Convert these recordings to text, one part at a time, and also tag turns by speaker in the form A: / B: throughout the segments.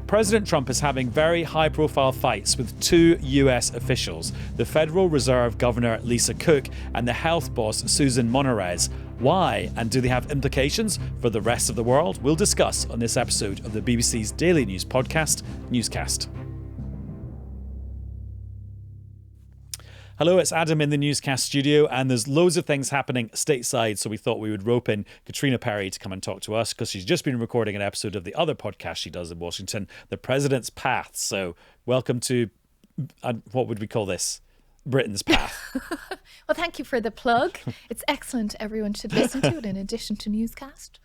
A: President Trump is having very high-profile fights with two US officials, the Federal Reserve Governor Lisa Cook and the health boss Susan Monterez. Why, and do they have implications for the rest of the world? We'll discuss on this episode of the BBC's daily news podcast, Newscast. Hello, it's Adam in the Newscast studio, and there's loads of things happening stateside, so we thought we would rope in Caitriona Perry to come and talk to us, because she's just been recording an episode of the other podcast she does in Washington, The President's Path. So welcome to, what would we call this? Britain's Path.
B: Well, thank you for the plug. It's excellent. Everyone should listen to it in addition to Newscast.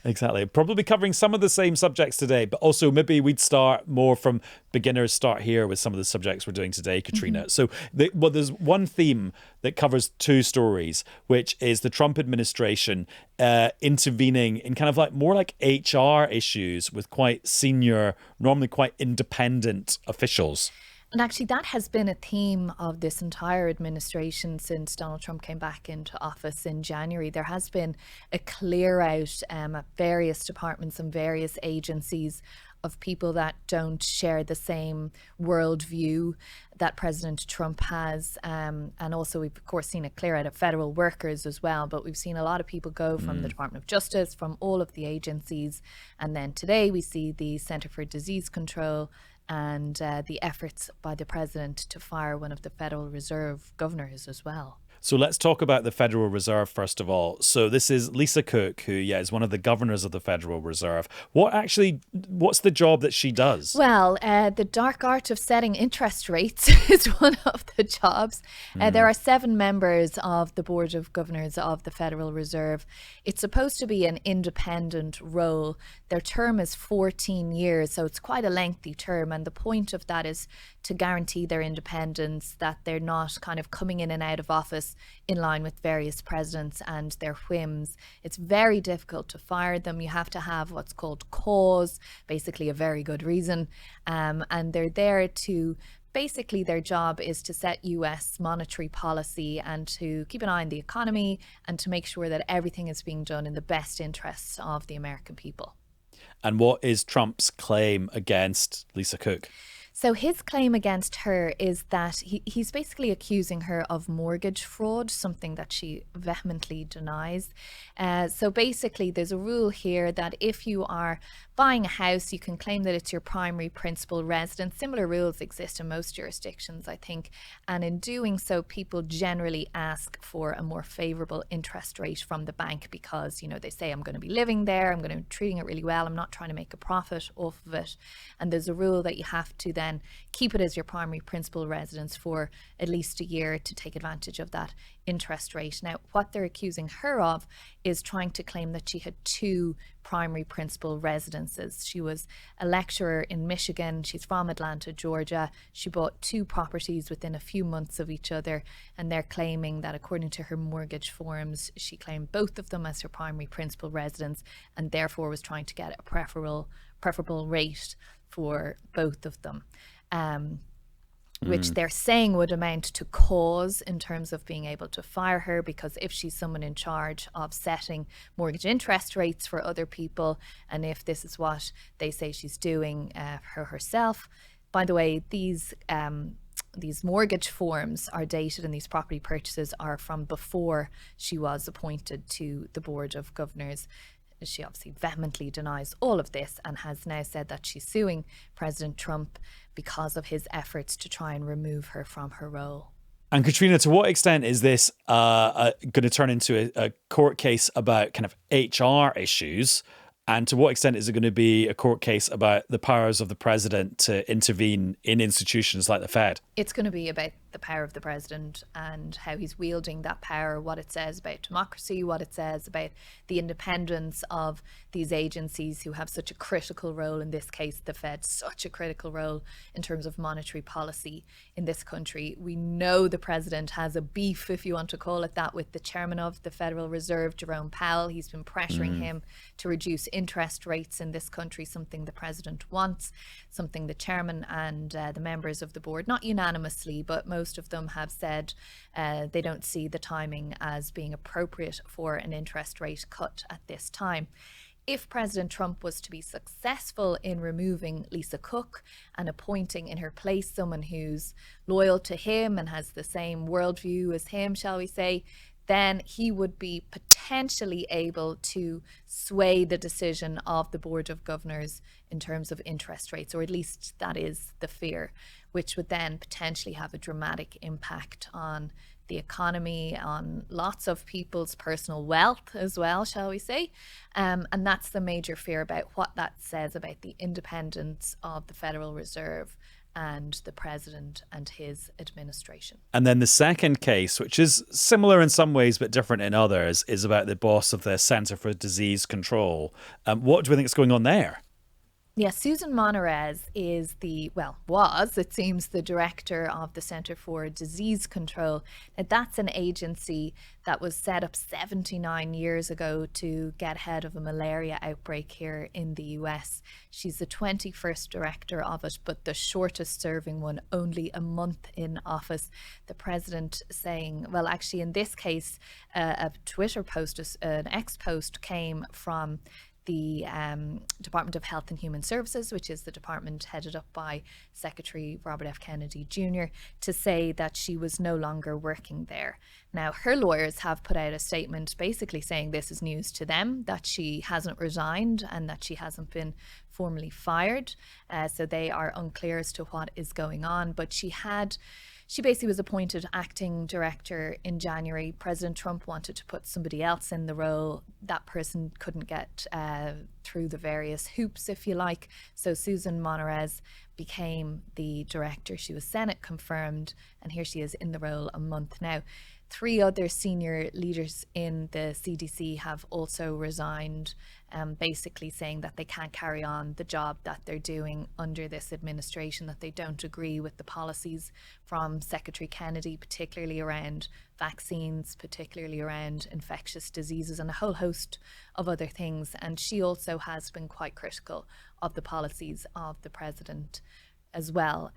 A: Exactly. Probably covering some of the same subjects today, but also maybe we'd start more from beginners, start here with some of the subjects we're doing today, Caitriona. So there's one theme that covers two stories, which is the Trump administration intervening in kind of like more like HR issues with quite senior, normally quite independent officials.
B: And actually, that has been a theme of this entire administration since Donald Trump came back into office in January. There has been a clear out at various departments and various agencies of people that don't share the same worldview that President Trump has. And also, we've, of course, seen a clear out of federal workers as well. But we've seen a lot of people go from the Department of Justice, from all of the agencies. And then today we see the Centre for Disease Control and the efforts by the president to fire one of the Federal Reserve governors as well.
A: So let's talk about the Federal Reserve first of all. So this is Lisa Cook, who, is one of the governors of the Federal Reserve. What's the job that she does?
B: Well, the dark art of setting interest rates is one of the jobs. There are 7 members of the Board of Governors of the Federal Reserve. It's supposed to be an independent role. Their term is 14 years, so it's quite a lengthy term. And the point of that is to guarantee their independence, that they're not kind of coming in and out of office in line with various presidents and their whims. It's very difficult to fire them. You have to have what's called cause, basically a very good reason. And they're there to, basically their job is to set US monetary policy and to keep an eye on the economy and to make sure that everything is being done in the best interests of the American people.
A: And what is Trump's claim against Lisa Cook?
B: So his claim against her is that he's basically accusing her of mortgage fraud, something that she vehemently denies. So basically there's a rule here that if you are buying a house, you can claim that it's your primary principal residence. Similar rules exist in most jurisdictions, I think. And in doing so, people generally ask for a more favourable interest rate from the bank because, they say, I'm going to be living there, I'm going to be treating it really well, I'm not trying to make a profit off of it. And there's a rule that you have to then keep it as your primary principal residence for at least a year to take advantage of that interest rate. Now, what they're accusing her of is trying to claim that she had 2 primary principal residences. She was a lecturer in Michigan. She's from Atlanta, Georgia. She bought 2 properties within a few months of each other, and they're claiming that according to her mortgage forms, she claimed both of them as her primary principal residence and therefore was trying to get a preferable rate for both of them. Which they're saying would amount to cause in terms of being able to fire her, because if she's someone in charge of setting mortgage interest rates for other people, and if this is what they say she's doing herself. By the way, these mortgage forms are dated and these property purchases are from before she was appointed to the Board of Governors. She obviously vehemently denies all of this and has now said that she's suing President Trump because of his efforts to try and remove her from her role.
A: And Caitriona, to what extent is this going to turn into a court case about kind of HR issues? And to what extent is it going to be a court case about the powers of the president to intervene in institutions like the Fed?
B: It's going to be about the power of the president and how he's wielding that power, what it says about democracy, what it says about the independence of these agencies who have such a critical role, in this case the Fed, such a critical role in terms of monetary policy in this country. We know the president has a beef, if you want to call it that, with the chairman of the Federal Reserve, Jerome Powell. He's been pressuring him to reduce interest rates in this country, something the president wants, something the chairman and the members of the board, not unanimously, but most of them have said they don't see the timing as being appropriate for an interest rate cut at this time. if President Trump was to be successful in removing Lisa Cook and appointing in her place someone who's loyal to him and has the same worldview as him, shall we say, then he would be potentially able to sway the decision of the Board of Governors in terms of interest rates, or at least that is the fear, which would then potentially have a dramatic impact on the economy, on lots of people's personal wealth as well, shall we say. And that's the major fear about what that says about the independence of the Federal Reserve and the president and his administration.
A: And then the second case, which is similar in some ways but different in others, is about the boss of the Centre for Disease Control. What do we think is going on there?
B: Yeah, Susan Monarez is was, it seems, the director of the Centre for Disease Control. Now, that's an agency that was set up 79 years ago to get ahead of a malaria outbreak here in the US. She's the 21st director of it, but the shortest serving one, only a month in office. The president saying, well, actually, in this case, a Twitter post, an X post came from the Department of Health and Human Services, which is the department headed up by Secretary Robert F. Kennedy Jr., to say that she was no longer working there. Now, her lawyers have put out a statement basically saying this is news to them, that she hasn't resigned and that she hasn't been formally fired. So they are unclear as to what is going on. But she basically was appointed acting director in January. President Trump wanted to put somebody else in the role. That person couldn't get through the various hoops, if you like. So Susan Monarez became the director. She was Senate confirmed, and here she is in the role a month now. 3 other senior leaders in the CDC have also resigned, basically saying that they can't carry on the job that they're doing under this administration, that they don't agree with the policies from Secretary Kennedy, particularly around vaccines, particularly around infectious diseases and a whole host of other things. And she also has been quite critical of the policies of the president as well.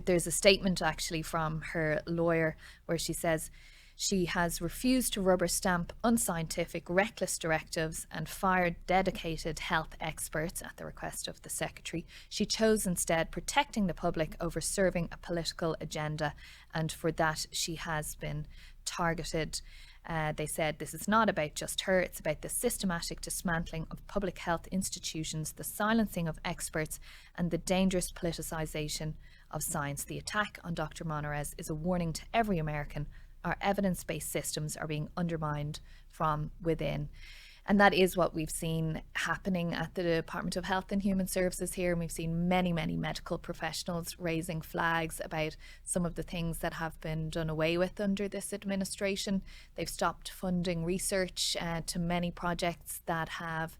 B: There's a statement actually from her lawyer where she says she has refused to rubber stamp unscientific, reckless directives and fired dedicated health experts at the request of the secretary. She chose instead protecting the public over serving a political agenda, and for that she has been targeted. They said this is not about just her, it's about the systematic dismantling of public health institutions, the silencing of experts, and the dangerous politicization of science. The attack on Dr. Monarez is a warning to every American. Our evidence-based systems are being undermined from within. And that is what we've seen happening at the Department of Health and Human Services here. And we've seen many, many medical professionals raising flags about some of the things that have been done away with under this administration. They've stopped funding research to many projects that have,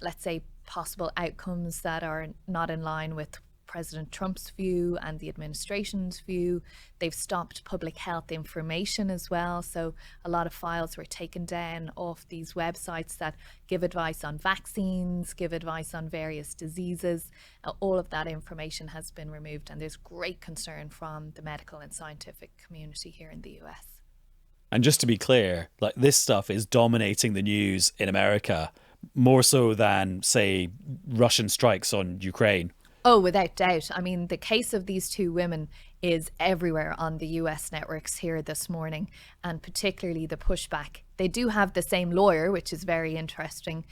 B: let's say, possible outcomes that are not in line with President Trump's view and the administration's view. They've stopped public health information as well. So a lot of files were taken down off these websites that give advice on vaccines, give advice on various diseases. All of that information has been removed, and there's great concern from the medical and scientific community here in the US.
A: And just to be clear, like, this stuff is dominating the news in America more so than, say, Russian strikes on Ukraine.
B: Oh, without doubt. I mean, the case of these 2 women is everywhere on the US networks here this morning, and particularly the pushback. They do have the same lawyer, which is very interesting.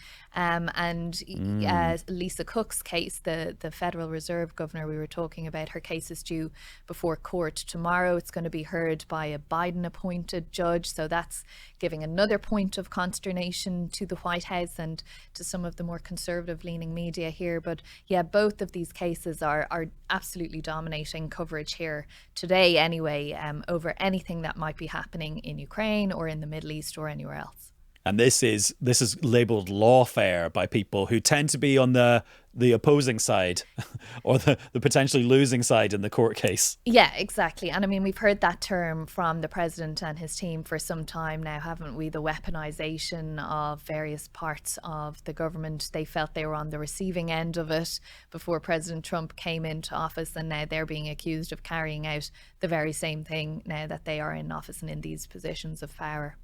B: Lisa Cook's case, the Federal Reserve governor we were talking about, her case is due before court tomorrow. It's going to be heard by a Biden-appointed judge. So that's giving another point of consternation to the White House and to some of the more conservative-leaning media here. But yeah, both of these cases are absolutely dominating coverage here today anyway, over anything that might be happening in Ukraine or in the Middle East or anywhere else.
A: And this is labelled lawfare by people who tend to be on the opposing side or the potentially losing side in the court case.
B: Yeah, exactly. And I mean, we've heard that term from the president and his team for some time now, haven't we? The weaponization of various parts of the government. They felt they were on the receiving end of it before President Trump came into office, and now they're being accused of carrying out the very same thing now that they are in office and in these positions of power.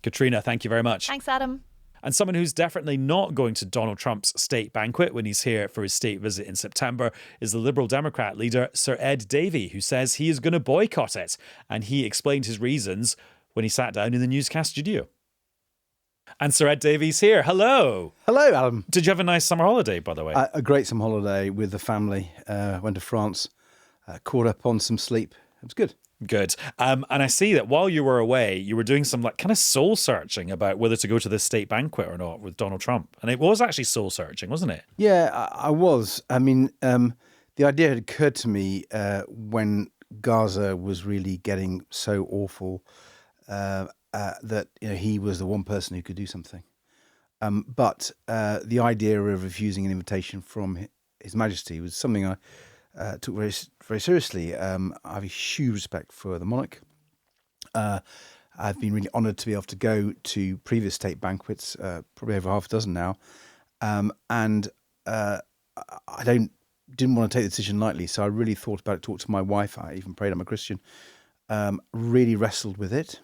A: Caitriona, thank you very much.
B: Thanks, Adam.
A: And someone who's definitely not going to Donald Trump's state banquet when he's here for his state visit in September is the Liberal Democrat leader, Sir Ed Davey, who says he is going to boycott it. And he explained his reasons when he sat down in the Newscast studio. And Sir Ed Davey's here. Hello.
C: Hello, Alan.
A: Did you have a nice summer holiday, by the way?
C: A great summer holiday with the family. Went to France, caught up on some sleep. It was good.
A: Good. And I see that while you were away, you were doing some kind of soul searching about whether to go to this state banquet or not with Donald Trump. And it was actually soul searching, wasn't it?
C: Yeah, I was. I mean, the idea had occurred to me when Gaza was really getting so awful that he was the one person who could do something. But the idea of refusing an invitation from His Majesty was something I took very, very seriously. I have a huge respect for the monarch. I've been really honoured to be able to go to previous state banquets, probably over half a dozen now, and I didn't want to take the decision lightly. So I really thought about it, talked to my wife. I even prayed. I'm a Christian. Really wrestled with it.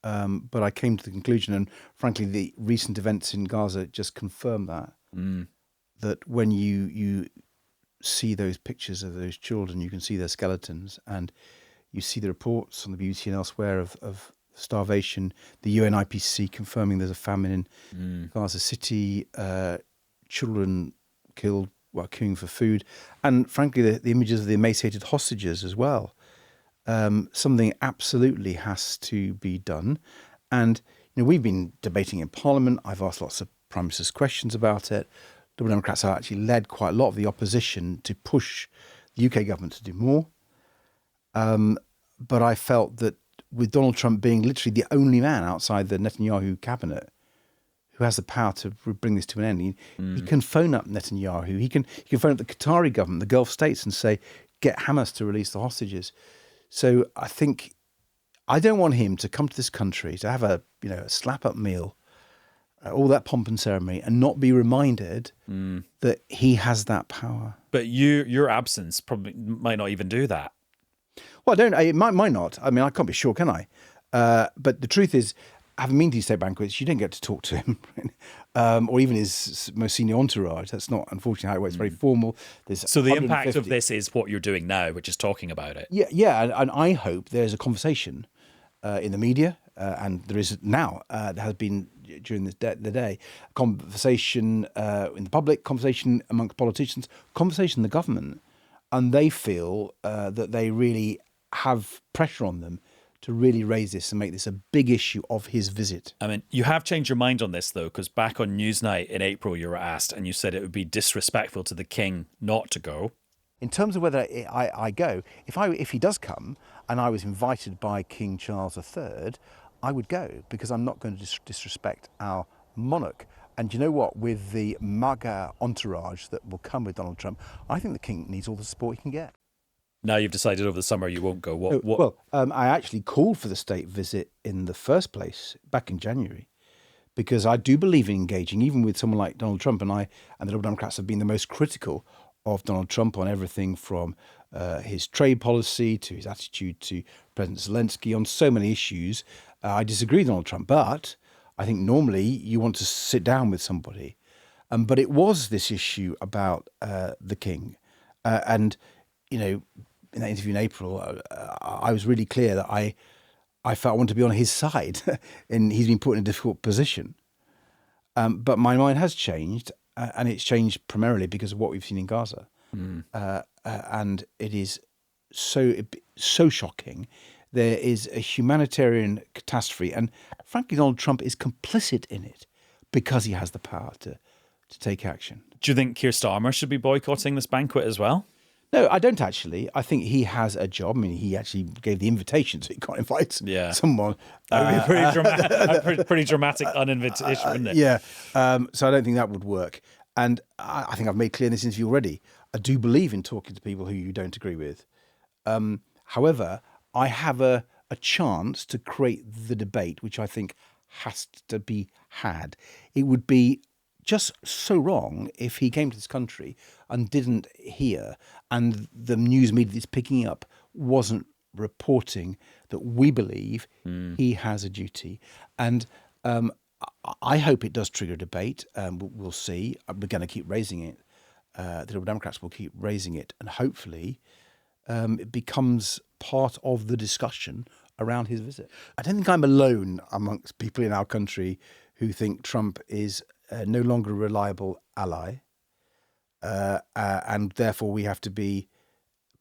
C: But I came to the conclusion, and frankly, the recent events in Gaza just confirm that. That when you see those pictures of those children, you can see their skeletons, and you see the reports on the BBC and elsewhere of starvation, the UN IPCC confirming there's a famine in Gaza City, children killed while queuing for food, and frankly, the images of the emaciated hostages as well. Something absolutely has to be done. And, we've been debating in Parliament. I've asked lots of Prime Minister's questions about it. Liberal Democrats have actually led quite a lot of the opposition to push the UK government to do more. But I felt that with Donald Trump being literally the only man outside the Netanyahu cabinet who has the power to bring this to an end, he can phone up Netanyahu. He can phone up the Qatari government, the Gulf states, and say, get Hamas to release the hostages. So I think I don't want him to come to this country to have a slap-up meal, all that pomp and ceremony, and not be reminded that he has that power.
A: But your absence probably might not even do that.
C: Well, it might not. I mean, I can't be sure, can I? But the truth is, having been to these state banquets, you don't get to talk to him, or even his most senior entourage. That's not, unfortunately, how it works. It's very formal.
A: So the impact of this is what you're doing now, which is talking about it.
C: Yeah, and I hope there's a conversation in the media, and there is now. There has been during the day, conversation in the public, conversation amongst politicians, conversation in the government, and they feel that they really have pressure on them to really raise this and make this a big issue of his visit.
A: I mean, you have changed your mind on this, though, because back on Newsnight in April, you were asked and you said it would be disrespectful to the king not to go.
C: In terms of whether I go, if he does come and I was invited by King Charles III, I would go, because I'm not going to disrespect our monarch. And you know what? With the MAGA entourage that will come with Donald Trump, I think the king needs all the support he can get.
A: Now you've decided over the summer you won't go. What?
C: Well, I actually called for the state visit in the first place back in January, because I do believe in engaging, even with someone like Donald Trump. And the Liberal Democrats have been the most critical of Donald Trump on everything from his trade policy to his attitude to President Zelensky on so many issues. I disagree with Donald Trump, but I think normally you want to sit down with somebody. But it was this issue about the king. And, in that interview in April, I was really clear that I felt I wanted to be on his side, and he's been put in a difficult position. But my mind has changed, and it's changed primarily because of what we've seen in Gaza. And it is so shocking. There is a humanitarian catastrophe, and frankly, Donald Trump is complicit in it because he has the power to take action.
A: Do you think Keir Starmer should be boycotting this banquet as well?
C: No, I don't actually. I think he has a job. I mean, he actually gave the invitation, so he can't invite someone.
A: That would be pretty dramatic uninvitation, wouldn't it?
C: Yeah. So I don't think that would work. And I think I've made clear in this interview already, I do believe in talking to people who you don't agree with. However, I have a chance to create the debate, which I think has to be had. It would be just so wrong if he came to this country and didn't hear, and the news media that's picking up wasn't reporting that we believe he has a duty. And I hope it does trigger a debate. We'll see. We're going to keep raising it. The Liberal Democrats will keep raising it, and hopefully it becomes part of the discussion around his visit. I don't think I'm alone amongst people in our country who think Trump is no longer a reliable ally, and therefore we have to be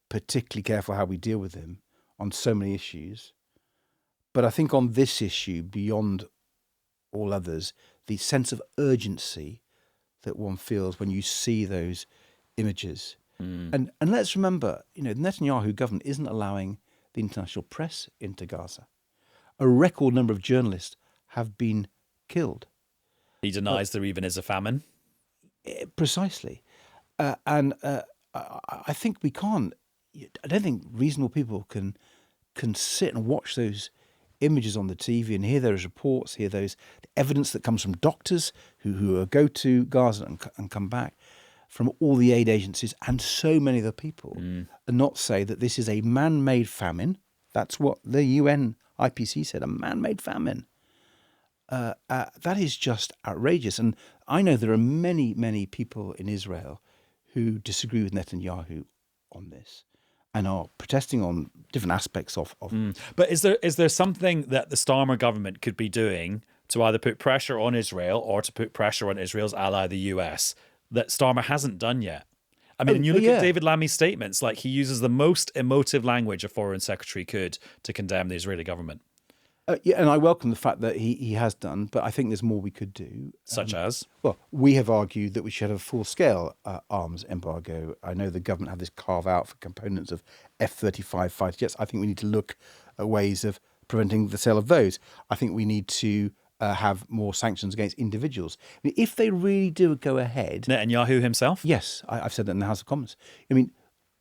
C: particularly careful how we deal with him on so many issues. But I think on this issue, beyond all others, the sense of urgency that one feels when you see those images. And let's remember, the Netanyahu government isn't allowing the international press into Gaza. A record number of journalists have been killed.
A: He denies there even is a famine.
C: Precisely. And I think we can't, I don't think reasonable people can sit and watch those images on the TV and hear those reports, hear those evidence that comes from doctors who go to Gaza and come back, from all the aid agencies and so many other people, and not say that this is a man-made famine. That's what the UN IPC said, a man-made famine. That is just outrageous. And I know there are many, many people in Israel who disagree with Netanyahu on this and are protesting on different aspects of.
A: But is there something that the Starmer government could be doing to either put pressure on Israel or to put pressure on Israel's ally, the US, that Starmer hasn't done yet? I mean, and you look at David Lammy's statements, like he uses the most emotive language a foreign secretary could to condemn the Israeli government.
C: And I welcome the fact that he has done, but I think there's more we could do.
A: Such as?
C: Well, we have argued that we should have a full-scale arms embargo. I know the government have this carve-out for components of F-35 fighter jets. I think we need to look at ways of preventing the sale of those. I think we need to have more sanctions against individuals. I mean, if they really do go ahead...
A: Netanyahu himself?
C: Yes, I've said that in the House of Commons. I mean,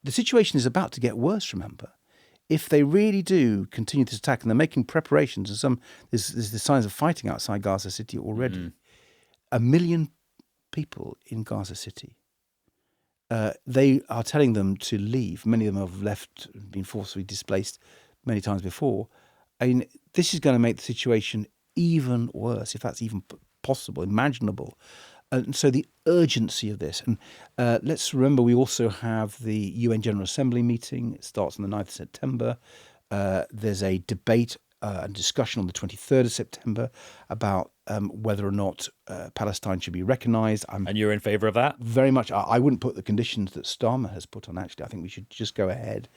C: the situation is about to get worse, remember. If they really do continue this attack, and they're making preparations, and there's the signs of fighting outside Gaza City already, 1 million people in Gaza City, they are telling them to leave. Many of them have left, been forcibly displaced many times before. I mean, this is going to make the situation even worse, if that's even possible, imaginable. And so the urgency of this, and let's remember we also have the UN General Assembly meeting. It starts on the 9th of September. There's a debate and discussion on the 23rd of September about whether or not Palestine should be recognised.
A: And you're in favour of that?
C: Very much. I wouldn't put the conditions that Starmer has put on, actually. I think we should just go ahead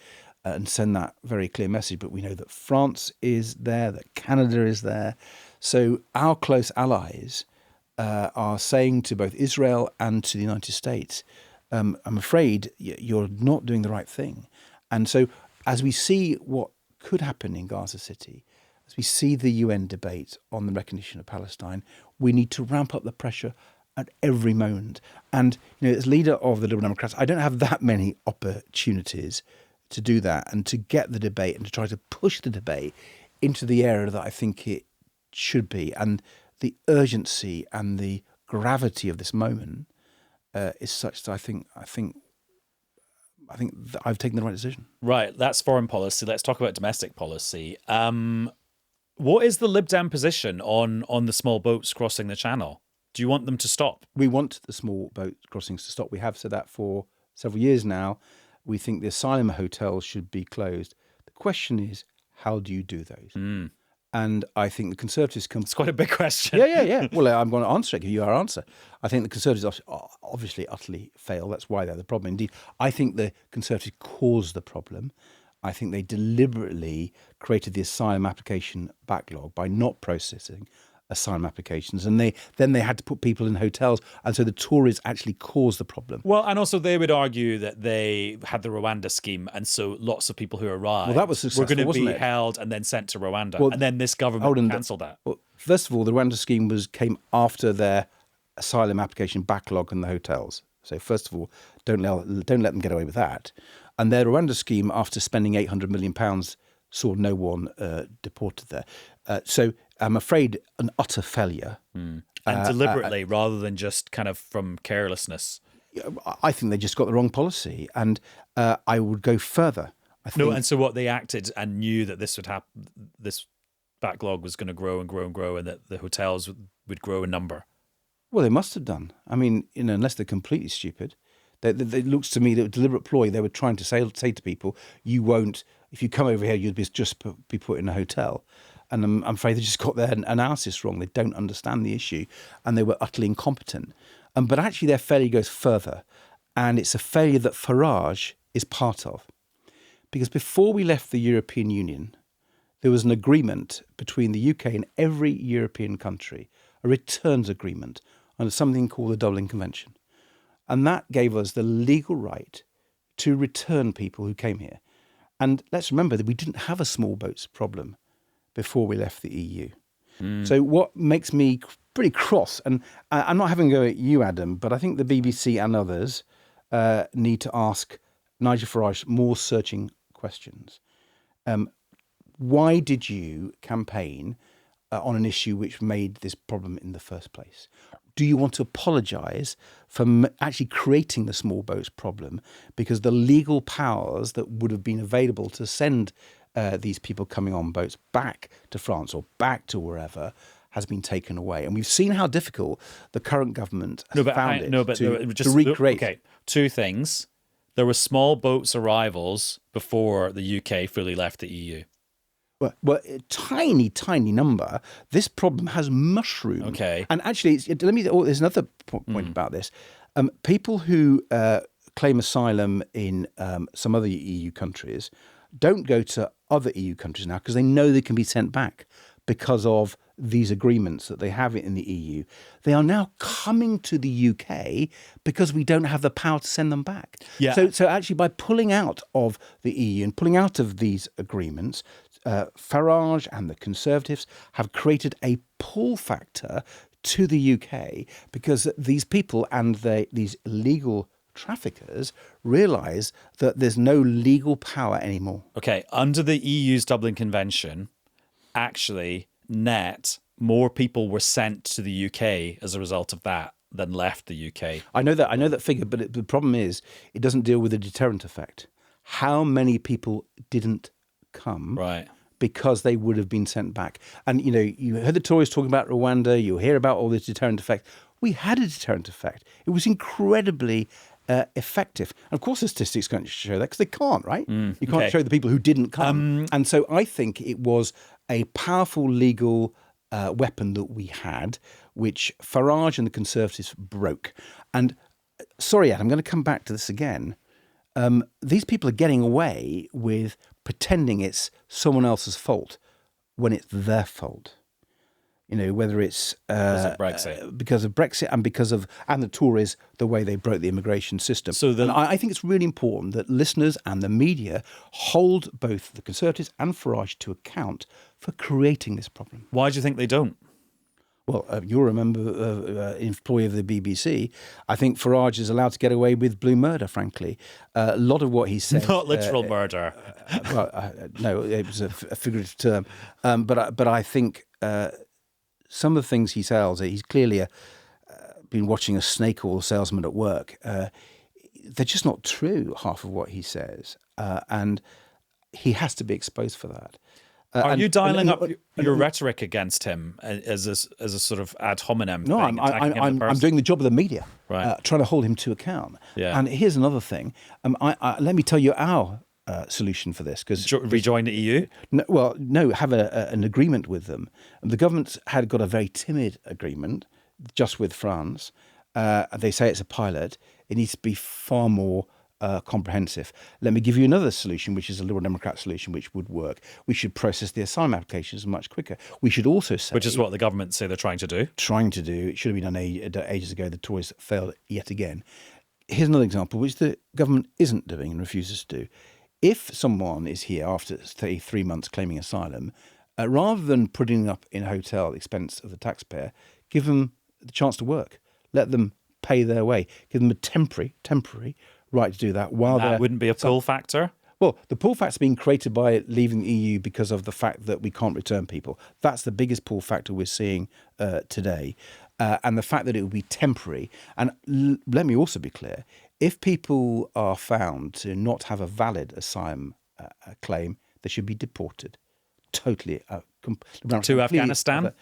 C: and send that very clear message. But we know that France is there, that Canada is there. So our close allies are saying to both Israel and to the United States, I'm afraid you're not doing the right thing. And so as we see what could happen in Gaza City, as we see the UN debate on the recognition of Palestine, we need to ramp up the pressure at every moment. And as leader of the Liberal Democrats, I don't have that many opportunities to do that and to get the debate and to try to push the debate into the area that I think it should be. And the urgency and the gravity of this moment is such that I think that I've taken the right decision.
A: Right, that's foreign policy. Let's talk about domestic policy. What is the Lib Dem position on the small boats crossing the channel? Do you want them to stop?
C: We want the small boat crossings to stop. We have said that for several years now. We think the asylum hotels should be closed. The question is, how do you do those? And I think the Conservatives come...
A: It's quite a big question.
C: Yeah. Well, I'm going to answer it, give you our answer. I think the Conservatives obviously utterly fail. That's why they're the problem. Indeed, I think the Conservatives caused the problem. I think they deliberately created the asylum application backlog by not processing asylum applications, and then they had to put people in hotels, and so the Tories actually caused the problem.
A: Well, and also they would argue that they had the Rwanda scheme, and so lots of people who arrived
C: that was successful,
A: were going to be
C: wasn't it?
A: held and then sent to Rwanda, and then this government cancelled that.
C: Well, first of all, the Rwanda scheme came after their asylum application backlog in the hotels. So first of all, don't let them get away with that. And their Rwanda scheme, after spending £800 million, saw no one deported there. So I'm afraid an utter failure.
A: And deliberately, rather than just kind of from carelessness.
C: I think they just got the wrong policy. And I would go further.
A: And so what, they acted and knew that this would happen, this backlog was going to grow and grow and grow, and that the hotels would grow in number.
C: Well, they must have done. I mean, unless they're completely stupid. It looks to me that a deliberate ploy. They were trying to say to people, you won't, if you come over here, you'd be put in a hotel. And I'm afraid they just got their analysis wrong. They don't understand the issue, and they were utterly incompetent. But actually their failure goes further, and it's a failure that Farage is part of. Because before we left the European Union, there was an agreement between the UK and every European country, a returns agreement under something called the Dublin Convention. And that gave us the legal right to return people who came here. And let's remember that we didn't have a small boats problem before we left the EU. So what makes me pretty cross, and I'm not having a go at you, Adam, but I think the BBC and others need to ask Nigel Farage more searching questions. Why did you campaign on an issue which made this problem in the first place? Do you want to apologise for actually creating the small boats problem because the legal powers that would have been available to send these people coming on boats back to France or back to wherever has been taken away? And we've seen how difficult the current government has found it to recreate.
A: Okay, two things. There were small boats arrivals before the UK fully left the EU.
C: Well, a tiny, tiny number. This problem has mushroomed.
A: Okay.
C: And actually, there's another point about this. People who claim asylum in some other EU countries don't go to other EU countries now because they know they can be sent back because of these agreements that they have in the EU. They are now coming to the UK because we don't have the power to send them back.
A: Yeah.
C: So actually, by pulling out of the EU and pulling out of these agreements, Farage and the Conservatives have created a pull factor to the UK because these people and these illegal traffickers realise that there's no legal power anymore.
A: Okay, under the EU's Dublin Convention, actually, more people were sent to the UK as a result of that than left the UK.
C: I know that figure, but the problem is it doesn't deal with the deterrent effect. How many people didn't come?
A: Right.
C: Because they would have been sent back. And, you heard the Tories talking about Rwanda, you hear about all this deterrent effect. We had a deterrent effect. It was incredibly effective. And of course, the statistics can't show that because they can't, right? You can't show the people who didn't come. And so I think it was a powerful legal weapon that we had, which Farage and the Conservatives broke. And sorry, Ed, I'm going to come back to this again. These people are getting away with pretending it's someone else's fault when it's their fault. Whether it's because of Brexit and the Tories, the way they broke the immigration system. And I think it's really important that listeners and the media hold both the Conservatives and Farage to account for creating this problem.
A: Why do you think they don't?
C: Well, you'll remember employee of the BBC. I think Farage is allowed to get away with blue murder, frankly. A lot of what he said...
A: Not literal murder.
C: No, it was a figurative term. But I think some of the things he sells, he's clearly been watching a snake oil salesman at work. They're just not true, half of what he says. And he has to be exposed for that.
A: Are you dialing up your rhetoric against him as a sort of ad hominem?
C: No, I'm doing the job of the media,
A: right?
C: Trying to hold him to account.
A: Yeah.
C: And here's another thing. Let me tell you our solution for this.
A: Rejoin the EU?
C: No, have an agreement with them. And the government had got a very timid agreement just with France. They say it's a pilot. It needs to be far more comprehensive. Let me give you another solution, which is a Liberal Democrat solution, which would work. We should process the asylum applications much quicker. We should also say...
A: Which is what the government say they're trying to do.
C: It should have been done ages ago. The Tories failed yet again. Here's another example, which the government isn't doing and refuses to do. If someone is here after 3 months claiming asylum, rather than putting them up in a hotel at the expense of the taxpayer, give them the chance to work. Let them pay their way. Give them a temporary right to do that while
A: that wouldn't be a pull factor.
C: Well, the pull factor is being created by leaving the EU because of the fact that we can't return people. That's the biggest pull factor we're seeing today, and the fact that it will be temporary. And let me also be clear: if people are found to not have a valid asylum claim, they should be deported. totally
A: to Afghanistan.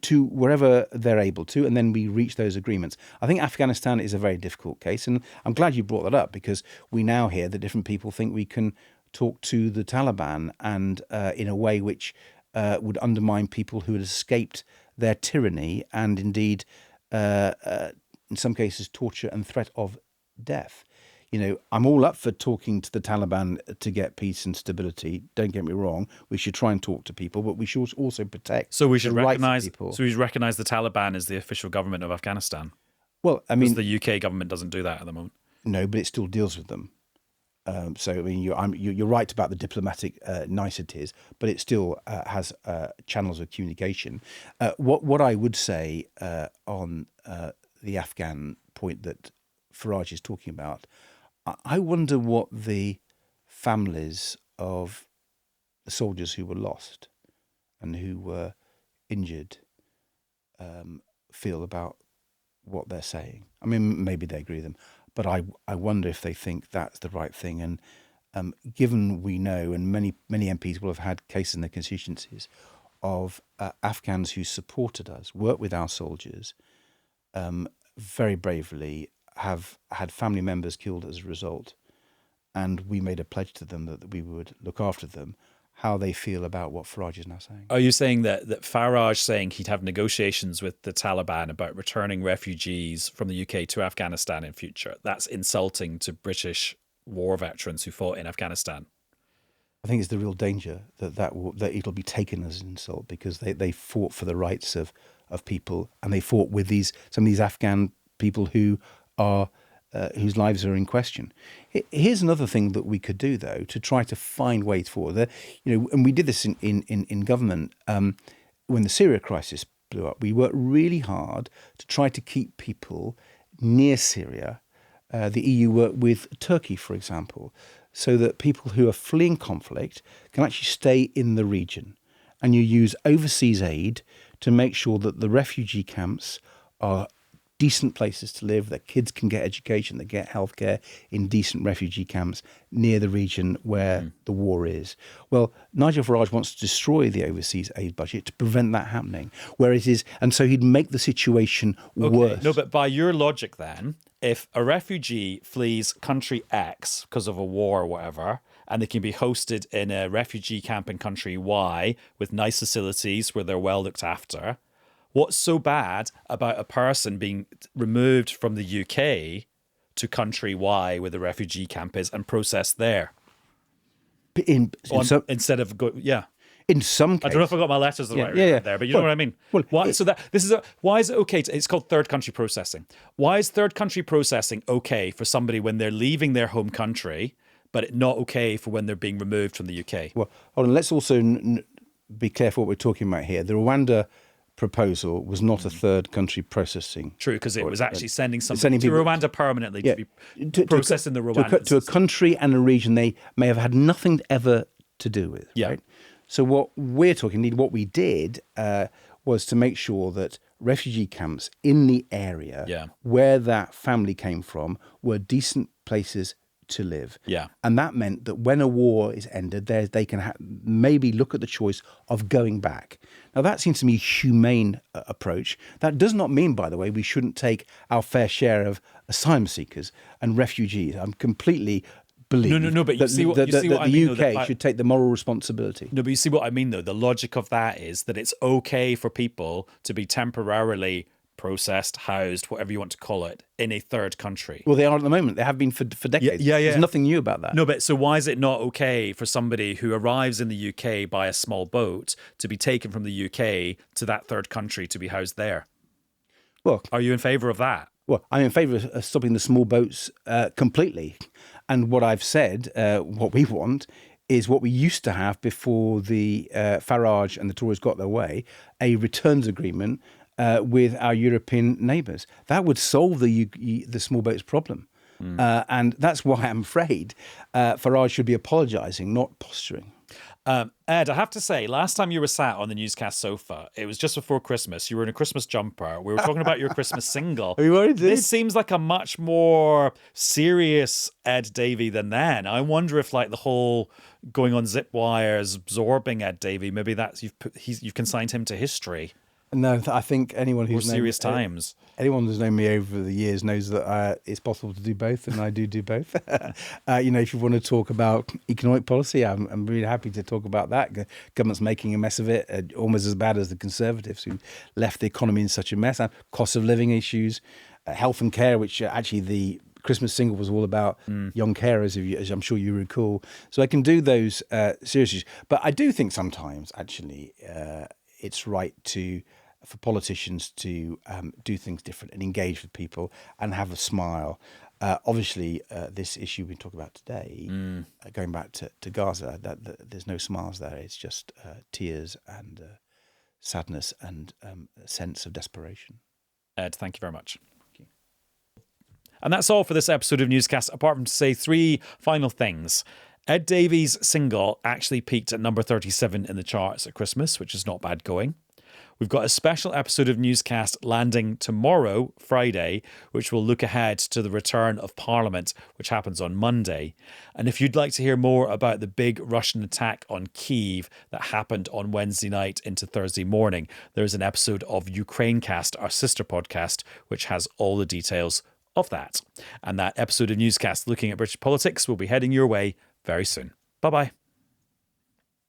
C: To wherever they're able to, and then we reach those agreements. I think Afghanistan is a very difficult case, and I'm glad you brought that up, because we now hear that different people think we can talk to the Taliban and in a way which would undermine people who had escaped their tyranny and indeed, in some cases, torture and threat of death. I'm all up for talking to the Taliban to get peace and stability. Don't get me wrong. We should try and talk to people, but we should also protect.
A: So we should recognize.
C: People.
A: So we should recognize the Taliban as the official government of Afghanistan.
C: Well, I mean,
A: because the UK government doesn't do that at the moment. No,
C: but it still deals with them. So I mean, you're right about the diplomatic niceties, but it still has channels of communication. What I would say on the Afghan point that Farage is talking about, I wonder what the families of the soldiers who were lost and who were injured feel about what they're saying. I mean, maybe they agree with them, but I wonder if they think that's the right thing. And given we know, and many MPs will have had cases in their constituencies of Afghans who supported us, worked with our soldiers very bravely, have had family members killed as a result, and we made a pledge to them that we would look after them, how they feel about what Farage is now saying.
A: Are you saying that Farage saying he'd have negotiations with the Taliban about returning refugees from the UK to Afghanistan in future, that's insulting to British war veterans who fought in Afghanistan?
C: I think it's the real danger that it'll be taken as an insult, because they fought for the rights of people, and they fought with some of these Afghan people who are whose lives are in question. Here's another thing that we could do, though, to try to find ways forward. And we did this in government when the Syria crisis blew up. We worked really hard to try to keep people near Syria. The EU worked with Turkey, for example, so that people who are fleeing conflict can actually stay in the region. And you use overseas aid to make sure that the refugee camps are decent places to live, that kids can get education, that get healthcare in decent refugee camps near the region where the war is. Well, Nigel Farage wants to destroy the overseas aid budget to prevent that happening, where it is, and so he'd make the situation worse.
A: No, but by your logic then, if a refugee flees country X because of a war or whatever, and they can be hosted in a refugee camp in country Y with nice facilities where they're well looked after, what's so bad about a person being removed from the UK to country Y where the refugee camp is and processed there? Instead of
C: in some cases,
A: I don't know if I got my letters right there, but you know what I mean. Why is it okay? It's called third country processing. Why is third country processing okay for somebody when they're leaving their home country, but not okay for when they're being removed from the UK?
C: Well, hold on. Let's also be careful what we're talking about here. The Rwanda proposal was not a third country processing.
A: True, because it was actually sending something to Rwanda permanently to be processed in the Rwanda.
C: To a country and a region they may have had nothing ever to do with.
A: Yeah.
C: Right? So what we did was to make sure that refugee camps in the area where that family came from were decent places to live.
A: Yeah.
C: And that meant that when a war is ended, they can maybe look at the choice of going back. Now, that seems to me a humane approach. That does not mean, by the way, we shouldn't take our fair share of asylum seekers and refugees. I'm completely believe
A: no, but you see what I mean,
C: the UK should take the moral responsibility.
A: No, but you see what I mean, though? The logic of that is that it's okay for people to be temporarily processed, housed, whatever you want to call it, in a third country.
C: Well, they are at the moment. They have been for decades.
A: Yeah.
C: There's nothing new about that.
A: No, but so why is it not okay for somebody who arrives in the UK by a small boat to be taken from the UK to that third country to be housed there?
C: Well,
A: are you in favour of that?
C: Well, I'm in favour of stopping the small boats completely. And what I've said, what we want, is what we used to have before the Farage and the Tories got their way, a returns agreement with our European neighbours. That would solve the small boats problem. And that's why I'm afraid Farage should be apologising, not posturing.
A: Ed, I have to say, last time you were sat on the Newscast sofa, it was just before Christmas. You were in a Christmas jumper. We were talking about your Christmas single.
C: We already did.
A: This seems like a much more serious Ed Davey than then. I wonder if, like, the whole going on zip wires, absorbing Ed Davey, maybe that's you've consigned him to history.
C: No, I think anyone who's
A: More serious times.
C: Anyone who's known me over the years knows that it's possible to do both, and I do both. If you want to talk about economic policy, I'm really happy to talk about that. Government's making a mess of it, almost as bad as the Conservatives who left the economy in such a mess. Cost of living issues, health and care, which actually the Christmas single was all about young carers, as I'm sure you recall. So I can do those serious issues. But I do think sometimes, actually, it's right for politicians to do things different and engage with people and have a smile. Obviously, this issue we talk about today, going back to Gaza, that there's no smiles there. It's just tears and sadness and a sense of desperation.
A: Ed, thank you very much. And that's all for this episode of Newscast, apart from to say three final things. Ed Davey's single actually peaked at number 37 in the charts at Christmas, which is not bad going. We've got a special episode of Newscast landing tomorrow, Friday, which will look ahead to the return of Parliament, which happens on Monday. And if you'd like to hear more about the big Russian attack on Kyiv that happened on Wednesday night into Thursday morning, there's an episode of Ukrainecast, our sister podcast, which has all the details of that. And that episode of Newscast looking at British politics will be heading your way very soon. Bye-bye.